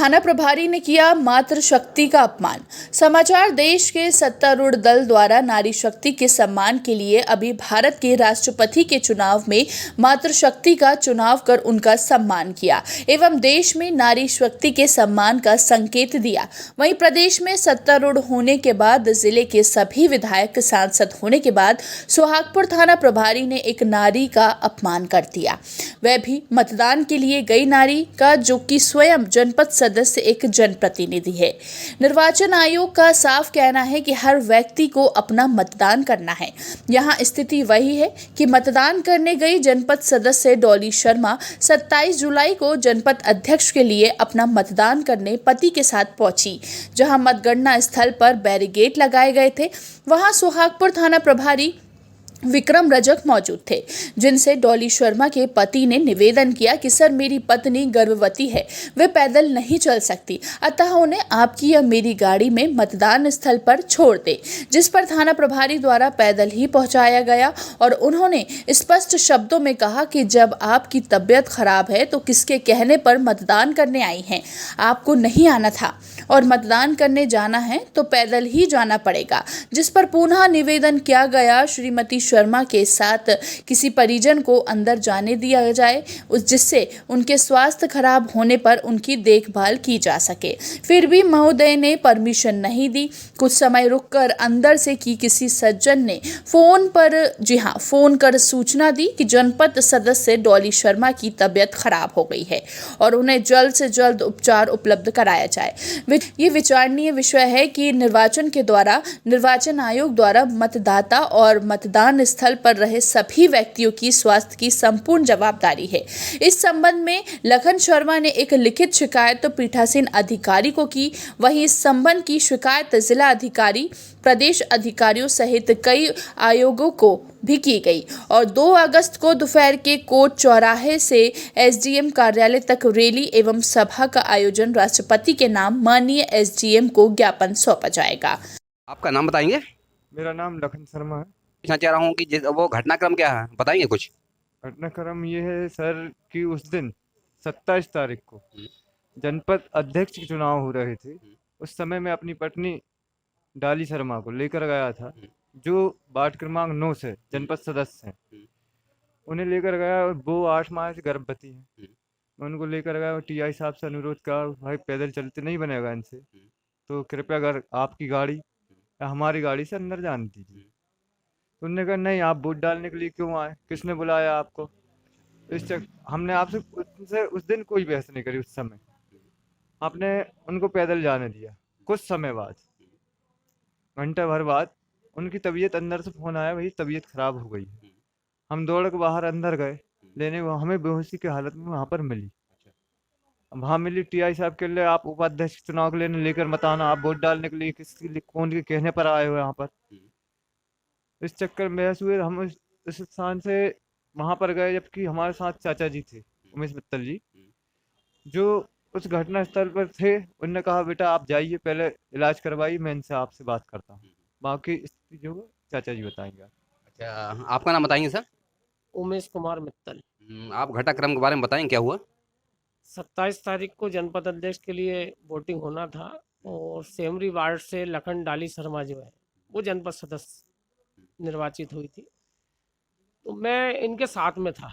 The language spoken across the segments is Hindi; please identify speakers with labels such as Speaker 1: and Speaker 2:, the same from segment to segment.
Speaker 1: थाना प्रभारी ने किया मातृशक्ति का अपमान। समाचार देश के सत्तारूढ़ दल द्वारा नारी शक्ति के सम्मान के लिए अभी भारत के राष्ट्रपति के चुनाव में मातृशक्ति का चुनाव कर उनका सम्मान किया एवं देश में नारी शक्ति के सम्मान का संकेत दिया। वहीं प्रदेश में सत्तारूढ़ होने के बाद जिले के सभी विधायक सांसद होने के बाद सुहागपुर थाना प्रभारी ने एक नारी का अपमान कर दिया, वह भी मतदान के लिए गई नारी का, जो कि स्वयं जनपद सदस्य एक जनप्रतिनिधि है। निर्वाचन आयोग का साफ कहना है कि हर व्यक्ति को अपना मतदान करना है। यहाँ स्थिति वही है कि मतदान करने गई जनपद सदस्य डॉली शर्मा 27 जुलाई को जनपद अध्यक्ष के लिए अपना मतदान करने पति के साथ पहुंची। जहां मतगणना स्थल पर बैरिकेड लगाए गए थे, वहां सुहागपुर थाना प्रभारी विक्रम रजक मौजूद थे, जिनसे डॉली शर्मा के पति ने निवेदन किया कि सर, मेरी पत्नी गर्भवती है, वे पैदल नहीं चल सकती, अतः उन्हें आपकी या मेरी गाड़ी में मतदान स्थल पर छोड़ दे। जिस पर थाना प्रभारी द्वारा पैदल ही पहुंचाया गया और उन्होंने स्पष्ट शब्दों में कहा कि जब आपकी तबीयत खराब है तो किसके कहने पर मतदान करने आई हैं? आपको नहीं आना था और मतदान करने जाना है तो पैदल ही जाना पड़ेगा। जिस पर पुनः निवेदन किया गया श्रीमती शर्मा के साथ किसी परिजन को अंदर जाने दिया जाए, जिससे उनके स्वास्थ्य खराब होने पर उनकी देखभाल की जा सके। फिर भी महोदय ने परमिशन नहीं दी। कुछ समय रुककर अंदर से की किसी सज्जन ने फोन कर सूचना दी कि जनपद सदस्य डॉली शर्मा की तबीयत खराब हो गई है और उन्हें जल्द से जल्द उपचार उपलब्ध कराया जाए। ये विचारणीय विषय है कि निर्वाचन आयोग द्वारा मतदाता और मतदान स्थल पर रहे सभी व्यक्तियों की स्वास्थ्य की संपूर्ण जवाबदारी है। इस संबंध में लखन शर्मा ने एक लिखित शिकायत तो पीठासीन अधिकारी को की। वहीं इस संबंध की शिकायत जिला अधिकारी, प्रदेश अधिकारियों सहित कई आयोगों को भी की गई और 2 अगस्त को दोपहर के कोर्ट चौराहे से एसडीएम कार्यालय तक रैली एवं सभा का आयोजन राष्ट्रपति के नाम माननीय एसडीएम को ज्ञापन सौंपा जाएगा।
Speaker 2: आपका नाम बताएंगे?
Speaker 3: मेरा नाम लखन शर्मा है।
Speaker 2: पूछना चाह रहा हूँ कि वो घटनाक्रम क्या है, बताएंगे कुछ?
Speaker 3: घटनाक्रम ये है सर कि उस दिन 27 तारीख को जनपद अध्यक्ष के चुनाव हो रहे थे। उस समय मैं अपनी पत्नी डॉली शर्मा को लेकर गया था, जो वार्ड क्रमांक 9 से जनपद सदस्य हैं। उन्हें लेकर गया और वो 8 माह से गर्भवती हैं। मैं उनको लेकर गया और टीआई साहब से अनुरोध करा, भाई पैदल चलते नहीं बनेगा इनसे, तो कृपया अगर आपकी गाड़ी या हमारी गाड़ी से अंदर जाने दीजिए। उन्होंने कहा नहीं, आप वोट डालने के लिए क्यों आए, किसने बुलाया आपको? हमने आपसे उस दिन कोई बहस नहीं करी। उस समय आपने उनको पैदल जाने दिया। कुछ समय बाद, घंटा भर बाद, उनकी तबीयत, अंदर से फोन आया, भाई तबीयत खराब हो गई है। हम दौड़ के बाहर अंदर गए लेने, वो हमें बेहोशी की हालत में वहाँ पर मिली। वहाँ मिली टीआई साहब के लिए, आप उपाध्यक्ष चुनाव के लिए लेकर मत आना, आप वोट डालने के लिए किसके लिए, कौन के कहने पर आए हो यहाँ पर। इस चक्कर में बहस हुए। हम इस स्थान से वहां पर गए, जबकि हमारे साथ चाचा जी थे, उमेश मित्तल जी, जो उस घटना स्थल पर थे। उन्होंने कहा बेटा आप जाइए, पहले इलाज करवाइए, मैं इनसे आपसे बात करता हूँ। बाकी स्थिति जो है चाचा जी बताएंगे।
Speaker 2: अच्छा, आपका नाम बताएंगे सर?
Speaker 4: उमेश कुमार मित्तल।
Speaker 2: आप घटनाक्रम के बारे में बताएंगे, क्या हुआ?
Speaker 4: 27 तारीख को जनपद अध्यक्ष के लिए वोटिंग होना था और सेमरी वार्ड से लखन डाली शर्मा जो है वो जनपद सदस्य निर्वाचित हुई थी। तो मैं इनके साथ में था।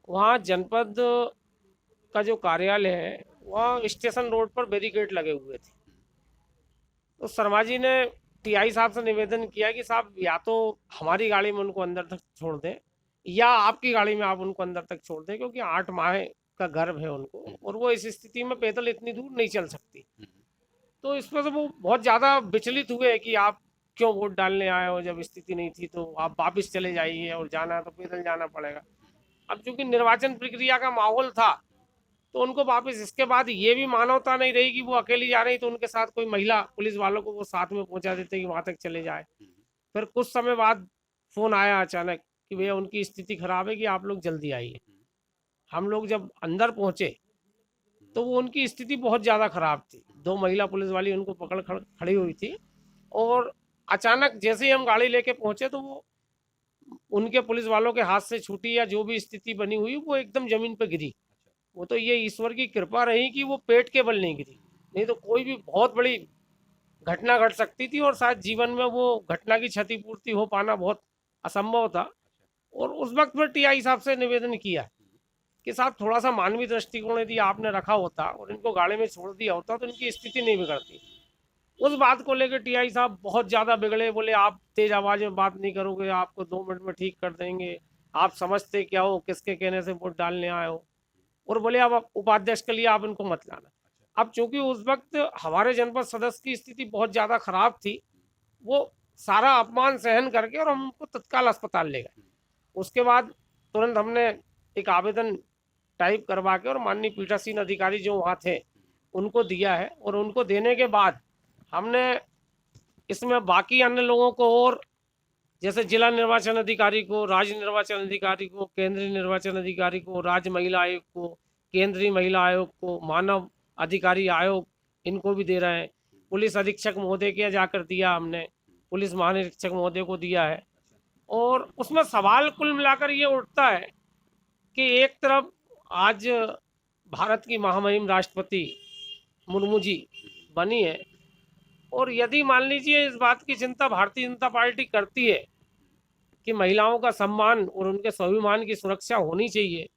Speaker 4: वहाँ जनपद का जो कार्यालय है वहाँ स्टेशन रोड पर बैरिकेड लगे हुए थे। तो शर्मा जी ने टीआई साहब से निवेदन किया कि साहब या तो हमारी गाड़ी में उनको अंदर तक छोड़ दें या आपकी गाड़ी में आप उनको अंदर तक छोड़ दें, क्योंकि 8 माह का गर्भ है उनको और वो इस स्थिति में पैदल इतनी दूर नहीं चल सकती। तो इस पर वो बहुत ज़्यादा विचलित हुए कि आप क्यों वोट डालने आए हो, जब स्थिति नहीं थी तो आप वापस चले जाइए और जाना है तो पैदल जाना पड़ेगा। अब चूंकि निर्वाचन प्रक्रिया का माहौल था तो उनको वापस, इसके बाद ये भी मानवता नहीं रही कि वो अकेली जा रही, तो उनके साथ कोई महिला पुलिस वालों को वो साथ में पहुंचा देते कि वहां तक चले जाए। फिर कुछ समय बाद फोन आया अचानक कि भैया उनकी स्थिति खराब है कि आप लोग जल्दी आइए। हम लोग जब अंदर पहुंचे तो वो उनकी स्थिति बहुत ज़्यादा खराब थी। 2 महिला पुलिस वाली उनको पकड़ खड़ी हुई थी और अचानक जैसे ही हम गाड़ी लेके पहुंचे तो वो उनके पुलिस वालों के हाथ से छूटी या जो भी स्थिति बनी हुई वो एकदम जमीन पर गिरी वो तो ये ईश्वर की कृपा रही कि वो पेट के बल नहीं गिरी, नहीं तो कोई भी बहुत बड़ी घटना घट सकती थी और शायद जीवन में वो घटना की क्षतिपूर्ति हो पाना बहुत असंभव था। और उस वक्त फिर टीआई साहब से निवेदन किया कि साहब थोड़ा सा मानवीय दृष्टिकोण यदि आपने रखा होता और इनको गाड़ी में छोड़ दिया होता तो इनकी स्थिति नहीं बिगड़ती। उस बात को लेकर टीआई साहब बहुत ज़्यादा बिगड़े, बोले आप तेज आवाज़ में बात नहीं करोगे, आपको 2 मिनट में ठीक कर देंगे, आप समझते क्या हो, किसके कहने से वोट डालने आए हो, और बोले अब उपाध्यक्ष के लिए आप इनको मत लाना। अब चूंकि उस वक्त हमारे जनपद सदस्य की स्थिति बहुत ज़्यादा खराब थी, वो सारा अपमान सहन करके और हम उनको तत्काल अस्पताल ले गए। उसके बाद तुरंत हमने एक आवेदन टाइप करवा के और माननीय पीठासीन अधिकारी जो वहाँ थे उनको दिया है, और उनको देने के बाद हमने इसमें बाकी अन्य लोगों को, और जैसे जिला निर्वाचन अधिकारी को, राज्य निर्वाचन अधिकारी को, केंद्रीय निर्वाचन अधिकारी को, राज्य महिला आयोग को, केंद्रीय महिला आयोग को, मानव अधिकारी आयोग, इनको भी दे रहे हैं। पुलिस अधीक्षक महोदय के जाकर दिया हमने, पुलिस महानिरीक्षक महोदय को दिया है। और उसमें सवाल कुल मिलाकर ये उठता है कि एक तरफ आज भारत की महामहिम राष्ट्रपति मुर्मू जी बनी है, और यदि मान लीजिए इस बात की चिंता भारतीय जनता पार्टी करती है कि महिलाओं का सम्मान और उनके स्वाभिमान की सुरक्षा होनी चाहिए,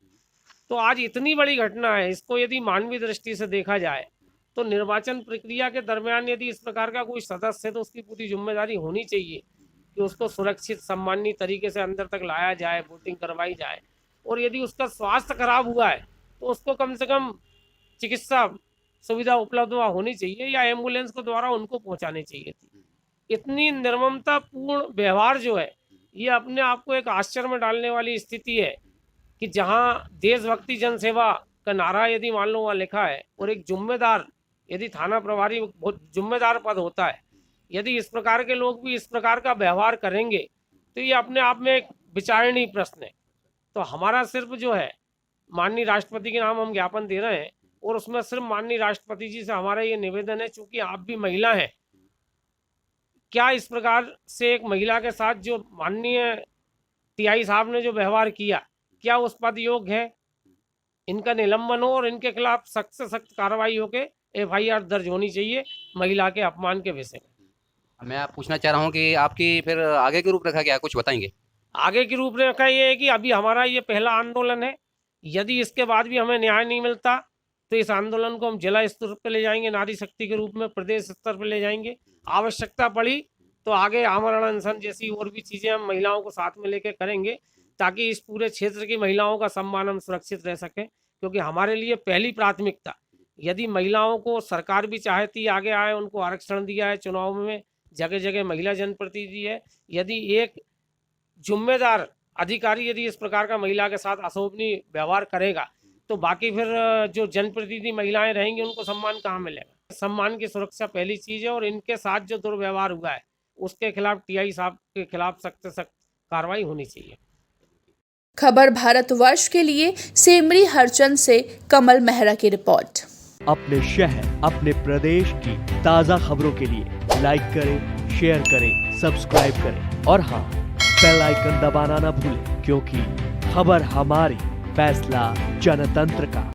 Speaker 4: तो आज इतनी बड़ी घटना है, इसको यदि मानवीय दृष्टि से देखा जाए तो निर्वाचन प्रक्रिया के दरमियान यदि इस प्रकार का कोई सदस्य है तो उसकी पूरी जिम्मेदारी होनी चाहिए कि उसको सुरक्षित सम्मानीय तरीके से अंदर तक लाया जाए, वोटिंग करवाई जाए, और यदि उसका स्वास्थ्य खराब हुआ है तो उसको कम से कम चिकित्सा सुविधा उपलब्ध होनी चाहिए या एम्बुलेंस के द्वारा उनको पहुंचानी चाहिए थी। इतनी निर्ममतापूर्ण व्यवहार जो है ये अपने आप को एक आश्चर्य में डालने वाली स्थिति है कि जहां देशभक्ति जनसेवा का नारा यदि मान लो वहाँ लिखा है और एक जिम्मेदार यदि थाना प्रभारी बहुत जिम्मेदार पद होता है, यदि इस प्रकार के लोग भी इस प्रकार का व्यवहार करेंगे तो ये अपने आप में एक विचारणीय प्रश्न है। तो हमारा सिर्फ जो है माननीय राष्ट्रपति के नाम हम ज्ञापन दे रहे हैं, और उसमें सिर्फ माननीय राष्ट्रपति जी से हमारा ये निवेदन है, चूंकि आप भी महिला हैं, क्या इस प्रकार से एक महिला के साथ जो माननीय टीआई साहब ने जो व्यवहार किया, क्या उस पद योग्य है? इनका निलंबन हो और इनके खिलाफ सख्त से सख्त कार्रवाई होकर एफआईआर दर्ज होनी चाहिए महिला के अपमान के विषय में।
Speaker 2: मैं पूछना चाह रहा हूँ कि आपकी फिर आगे की रूपरेखा क्या है, कुछ बताएंगे?
Speaker 4: आगे की रूपरेखा ये है कि अभी हमारा ये पहला आंदोलन है, यदि इसके बाद भी हमें न्याय नहीं मिलता तो इस आंदोलन को हम जिला स्तर पर ले जाएंगे, नारी शक्ति के रूप में प्रदेश स्तर पर ले जाएंगे। आवश्यकता पड़ी तो आगे आमरण अनशन जैसी और भी चीज़ें हम महिलाओं को साथ में लेकर करेंगे, ताकि इस पूरे क्षेत्र की महिलाओं का सम्मान हम सुरक्षित रह सकें। क्योंकि हमारे लिए पहली प्राथमिकता, यदि महिलाओं को सरकार भी चाहती आगे आए, उनको आरक्षण दिया है, चुनाव में जगह जगह महिला जनप्रतिनिधि है, यदि एक जिम्मेदार अधिकारी यदि इस प्रकार का महिला के साथ अशोभनीय व्यवहार करेगा तो बाकी फिर जो जनप्रतिनिधि महिलाएं रहेंगी उनको सम्मान कहाँ मिलेगा? सम्मान की सुरक्षा पहली चीज़ है, और इनके साथ जो दुर्व्यवहार हुआ है उसके खिलाफ टीआई साहब के खिलाफ सख्त से सख्त कार्रवाई होनी चाहिए।
Speaker 1: खबर भारतवर्ष के लिए सेमरी हरचंद से कमल मेहरा की रिपोर्ट।
Speaker 5: अपने शहर, अपने प्रदेश की ताज़ा खबरों के लिए लाइक करें, शेयर करें, सब्सक्राइब करें और हाँ, बेल आइकन दबाना ना भूलें, क्योंकि खबर हमारी, फैसला जनतंत्र का।